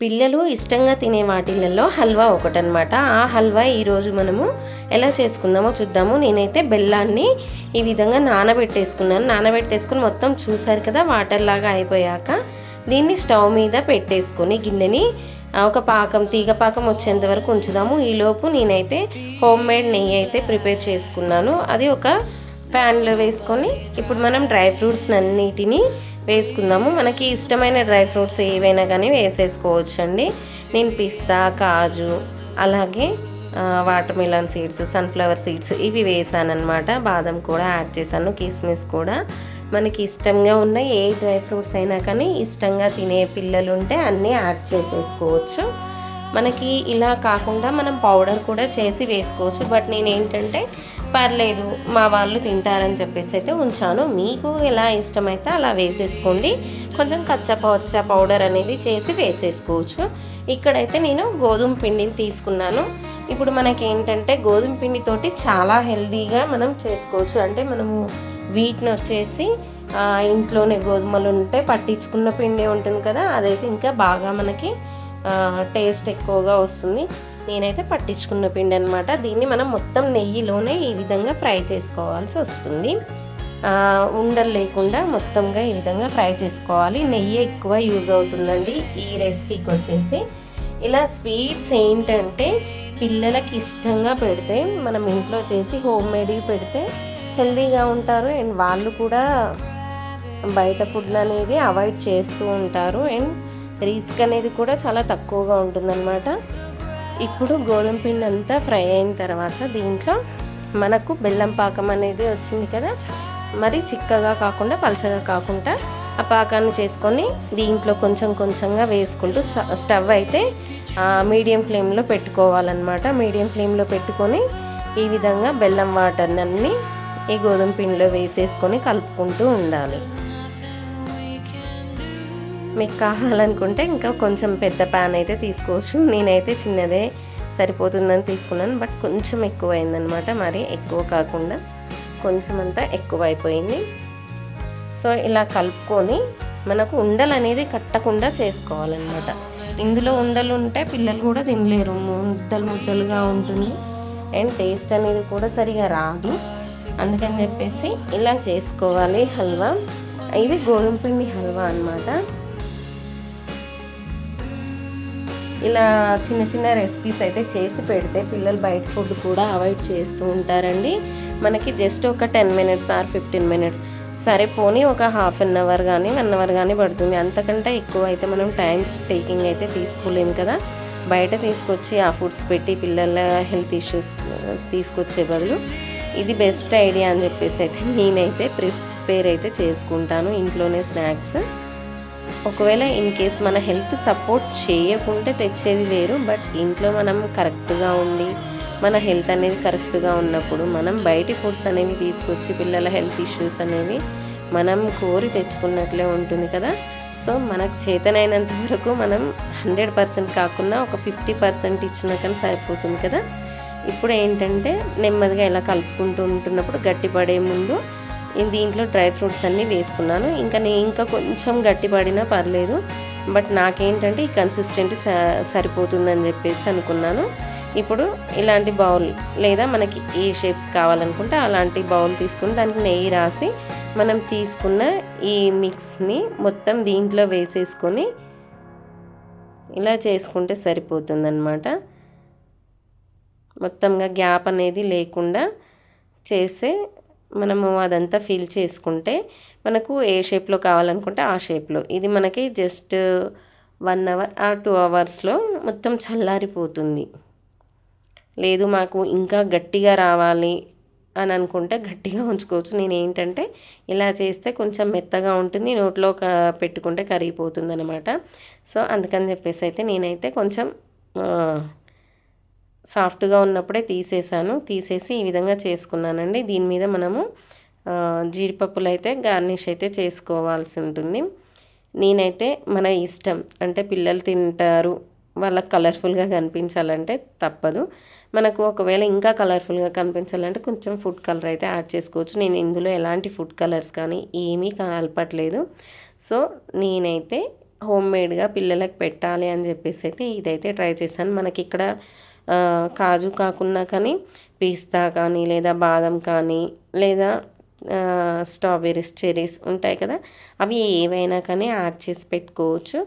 పిల్లలు ఇష్టంగా తినే వాటిలలో హల్వా ఒకటనమాట. ఆ హల్వా ఈరోజు మనము ఎలా చేసుకుందామో చూద్దాము. నేనైతే బెల్లాన్ని ఈ విధంగా నానబెట్టేసుకున్నాను. నానబెట్టేసుకుని మొత్తం చూసారు కదా, వాటర్ లాగా అయిపోయాక దీన్ని స్టవ్ మీద పెట్టేసుకొని గిన్నెని ఒక తీగ పాకం వచ్చేంత వరకు ఉంచుదాము. ఈలోపు నేనైతే హోమ్ మేడ్ నెయ్యి అయితే ప్రిపేర్ చేసుకున్నాను. అది ఒక ప్యాన్లో వేసుకొని ఇప్పుడు మనం డ్రై ఫ్రూట్స్ అన్నిటినీ వేసుకుందాము. మనకి ఇష్టమైన డ్రై ఫ్రూట్స్ ఏవైనా కానీ వేసేసుకోవచ్చు అండి. నేను పిస్తా, కాజు, అలాగే water melon seeds, sunflower seeds ఇవి వేసాను అనమాట. బాదం కూడా యాడ్ చేశాను, కిస్మిస్ కూడా. మనకి ఇష్టంగా ఉన్న ఏ డ్రై ఫ్రూట్స్ అయినా కానీ ఇష్టంగా తినే పిల్లలు ఉంటే అన్నీ యాడ్ చేసేసుకోవచ్చు. మనకి ఇలా కాకుండా మనం పౌడర్ కూడా చేసి వేసుకోవచ్చు. బట్ నేను ఏంటంటే పర్లేదు మా వాళ్ళు తింటారని చెప్పేసి అయితే ఉంచాను. మీకు ఎలా ఇష్టమైతే అలా వేసేసుకోండి. కొంచెం కచ్చపచ్చ పౌడర్ అనేది చేసి వేసేసుకోవచ్చు. ఇక్కడైతే నేను గోధుమ పిండిని తీసుకున్నాను. ఇప్పుడు మనకి ఏంటంటే గోధుమ పిండితోటి చాలా హెల్తీగా మనం చేసుకోవచ్చు. అంటే మనము వీటిని వచ్చేసి ఇంట్లోనే గోధుమలు ఉంటే పట్టించుకున్న పిండి ఉంటుంది కదా, అదైతే ఇంకా బాగా మనకి టేస్ట్ ఎక్కువగా వస్తుంది. నేనైతే పట్టించుకున్న పిండి అనమాట. దీన్ని మనం మొత్తం నెయ్యిలోనే ఈ విధంగా ఫ్రై చేసుకోవాల్సి వస్తుంది. ఉండలు లేకుండా మొత్తంగా ఈ విధంగా ఫ్రై చేసుకోవాలి. నెయ్యి ఎక్కువ యూజ్ అవుతుందండి ఈ రెసిపీకి వచ్చేసి. ఇలా స్వీట్స్ ఏంటంటే పిల్లలకి ఇష్టంగా పెడితే, మనం ఇంట్లో చేసి హోమ్ మేడ్వి పెడితే హెల్తీగా ఉంటారు. అండ్ వాళ్ళు కూడా బయట ఫుడ్ అనేది అవాయిడ్ చేస్తూ ఉంటారు. అండ్ రిస్క్ అనేది కూడా చాలా తక్కువగా ఉంటుందన్నమాట. ఇప్పుడు గోధుమ పిండి అంతా ఫ్రై అయిన తర్వాత దీంట్లో మనకు బెల్లం పాకం అనేది వచ్చింది కదా, మరి చిక్కగా కాకుండా పలచగా కాకుండా ఆ పాకాన్ని చేసుకొని దీంట్లో కొంచెం కొంచెంగా వేసుకుంటూ స్టవ్ అయితే మీడియం ఫ్లేమ్లో పెట్టుకోవాలన్నమాట. మీడియం ఫ్లేమ్లో పెట్టుకొని ఈ విధంగా బెల్లం వాటర్ని అన్నీ ఈ గోధుమ పిండిలో వేసేసుకొని కలుపుకుంటూ ఉండాలి. మీకు కావాలనుకుంటే ఇంకా కొంచెం పెద్ద ప్యాన్ అయితే తీసుకోవచ్చు. నేనైతే చిన్నదే సరిపోతుందని తీసుకున్నాను. బట్ కొంచెం ఎక్కువ అయిందనమాట. మరి ఎక్కువ కాకుండా కొంచెం అంతా ఎక్కువ అయిపోయింది. సో ఇలా కలుపుకొని మనకు ఉండలు అనేది కట్టకుండా చేసుకోవాలన్నమాట. ఇందులో ఉండలు ఉంటే పిల్లలు కూడా తినలేరు, ముద్దలుగా ఉంటుంది. అండ్ టేస్ట్ అనేది కూడా సరిగా రాదు. అందుకని చెప్పేసి ఇలా చేసుకోవాలి హల్వా. ఇది గోధుమ పిండి హల్వా అన్నమాట. ఇలా చిన్న చిన్న రెసిపీస్ అయితే చేసి పెడితే పిల్లలు బయట ఫుడ్ కూడా అవాయిడ్ చేస్తూ ఉంటారండి. మనకి జస్ట్ ఒక 10 మినిట్స్ ఆర్ 15 మినిట్స్ సరిపోని ఒక హాఫ్ అన్ అవర్ కానీ 1 అవర్ కానీ పడుతుంది. అంతకంటే ఎక్కువ అయితే మనం టైం టేకింగ్ అయితే తీసుకోలేము కదా. బయట తీసుకొచ్చి ఆ ఫుడ్స్ పెట్టి పిల్లల హెల్త్ ఇష్యూస్ తీసుకొచ్చే బదులు ఇది బెస్ట్ ఐడియా అని చెప్పేసి అయితే నేనైతే ప్రిపేర్ అయితే చేసుకుంటాను ఇంట్లోనే స్నాక్స్. ఒకవేళ ఇన్ కేస్ మన హెల్త్ సపోర్ట్ చేయకుంటే తెచ్చేది వేరు. బట్ ఇంట్లో మనం కరెక్ట్గా ఉండి మన హెల్త్ అనేది కరెక్ట్గా ఉన్నప్పుడు మనం బయటి ఫుడ్స్ అనేవి తీసుకొచ్చి పిల్లల హెల్త్ ఇష్యూస్ అనేవి మనం కోరి తెచ్చుకున్నట్లే ఉంటుంది కదా. సో మనకు చేతనైనంత వరకు మనం 100% కాకుండా ఒక 50% ఇచ్చినా కానీ సరిపోతుంది కదా. ఇప్పుడు ఏంటంటే నెమ్మదిగా ఇలా కలుపుకుంటూ ఉంటున్నప్పుడు గట్టిపడే ముందు దీంట్లో డ్రై ఫ్రూట్స్ అన్నీ వేసుకున్నాను. ఇంకా కొంచెం గట్టిపడినా పర్లేదు. బట్ నాకేంటంటే ఈ కన్సిస్టెంట్ సరిపోతుందని చెప్పేసి అనుకున్నాను. ఇప్పుడు ఇలాంటి బౌల్ లేదా మనకి ఏ షేప్స్ కావాలనుకుంటే అలాంటి బౌల్ తీసుకుని దానికి నెయ్యి రాసి మనం తీసుకున్న ఈ మిక్స్ని మొత్తం దీంట్లో వేసేసుకొని ఇలా చేసుకుంటే సరిపోతుందన్నమాట. మొత్తంగా గ్యాప్ అనేది లేకుండా చేసే మనము అదంతా ఫిల్ చేసుకుంటే మనకు ఏ షేప్లో కావాలనుకుంటే ఆ షేప్లో ఇది మనకి జస్ట్ 1 అవర్ ఆ 2 అవర్స్లో మొత్తం చల్లారిపోతుంది. లేదు మాకు ఇంకా గట్టిగా రావాలి అని అనుకుంటే గట్టిగా ఉంచుకోవచ్చు. నేను ఏంటంటే ఇలా చేస్తే కొంచెం మెత్తగా ఉంటుంది, నోట్లో పెట్టుకుంటే కరిగిపోతుంది అనమాట. సో అందుకని చెప్పేసి అయితే నేనైతే కొంచెం సాఫ్ట్గా ఉన్నప్పుడే తీసేసి ఈ విధంగా చేసుకున్నానండి. దీని మీద మనము జీడిపప్పులు అయితే గార్నిష్ అయితే చేసుకోవాల్సి ఉంటుంది. నేనైతే మన ఇష్టం, అంటే పిల్లలు తింటారు, వాళ్ళకి కలర్ఫుల్గా కనిపించాలంటే తప్పదు. మనకు ఒకవేళ ఇంకా కలర్ఫుల్గా కనిపించాలంటే కొంచెం ఫుడ్ కలర్ అయితే యాడ్ చేసుకోవచ్చు. నేను ఇందులో ఎలాంటి ఫుడ్ కలర్స్ కానీ ఏమీ కలపట్లేదు. సో నేనైతే హోమ్మేడ్గా పిల్లలకు పెట్టాలి అని చెప్పేసి అయితే ఇదైతే ట్రై చేశాను. మనకి ఇక్కడ కాజు కాకున్నా కానీ పిస్తా కానీ లేదా బాదం కానీ లేదా స్ట్రాబెర్రీస్ చెర్రీస్ ఉంటాయి కదా, అవి ఏవైనా కానీ యాడ్ చేసి పెట్టుకోవచ్చు.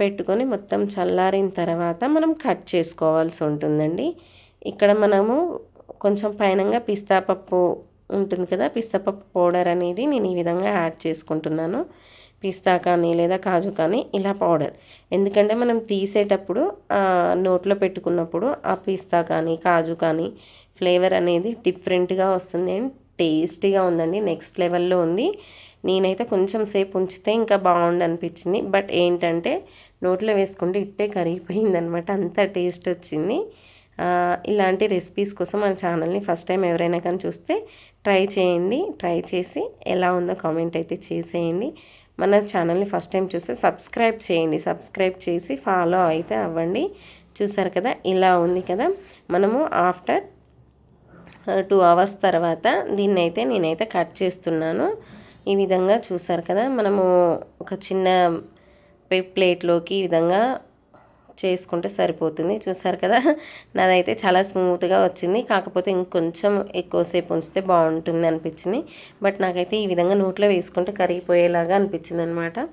పెట్టుకొని మొత్తం చల్లారిన తర్వాత మనం కట్ చేసుకోవాల్సి ఉంటుందండి. ఇక్కడ మనము కొంచెం పైనంగా పిస్తా పప్పు ఉంటుంది కదా, పిస్తా పప్పు పౌడర్ అనేది నేను ఈ విధంగా యాడ్ చేసుకుంటున్నాను. పిస్తా కానీ లేదా కాజు కానీ ఇలా పౌడర్, ఎందుకంటే మనం తీసేటప్పుడు నోట్లో పెట్టుకున్నప్పుడు ఆ పిస్తా కానీ కాజు కానీ ఫ్లేవర్ అనేది డిఫరెంట్గా వస్తుంది అండ్ టేస్టీగా ఉందండి, నెక్స్ట్ లెవెల్లో ఉంది. నేనైతే కొంచెం సేపు ఉంచితే ఇంకా బాగుండు అనిపించింది. బట్ ఏంటంటే నోట్లో వేసుకుంటే ఇట్టే కరిగిపోయిందనమాట, అంత టేస్ట్ వచ్చింది. ఇలాంటి రెసిపీస్ కోసం మన ఛానల్ని ఫస్ట్ టైం ఎవరైనా కానీ చూస్తే ట్రై చేయండి. ట్రై చేసి ఎలా ఉందో కామెంట్ అయితే చేసేయండి. మన ఛానల్ని ఫస్ట్ టైం చూస్తే సబ్స్క్రైబ్ చేయండి. సబ్స్క్రైబ్ చేసి ఫాలో అయితే అవ్వండి. చూసారు కదా, ఇలా ఉంది కదా. మనము ఆఫ్టర్ 2 hours తర్వాత దీన్నైతే నేనైతే కట్ చేస్తున్నాను. ఈ విధంగా చూసారు కదా, మనము ఒక చిన్న ప్లేట్లోకి ఈ విధంగా చేసుకుంటే సరిపోతుంది. చూసారు కదా, నాదైతే చాలా స్మూత్గా వచ్చింది. కాకపోతే ఇంకొంచెం ఎక్కువసేపు ఉంచితే బాగుంటుంది అనిపించింది. బట్ నాకైతే ఈ విధంగా నోట్లో వేసుకుంటే కరిగిపోయేలాగా అనిపించింది అనమాట.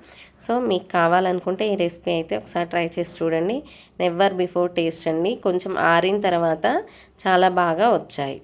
సో మీకు కావాలనుకుంటే ఈ రెసిపీ అయితే ఒకసారి ట్రై చేసి చూడండి. నెవర్ బిఫోర్ టేస్ట్ అండి. కొంచెం ఆరిన తర్వాత చాలా బాగా వచ్చాయి.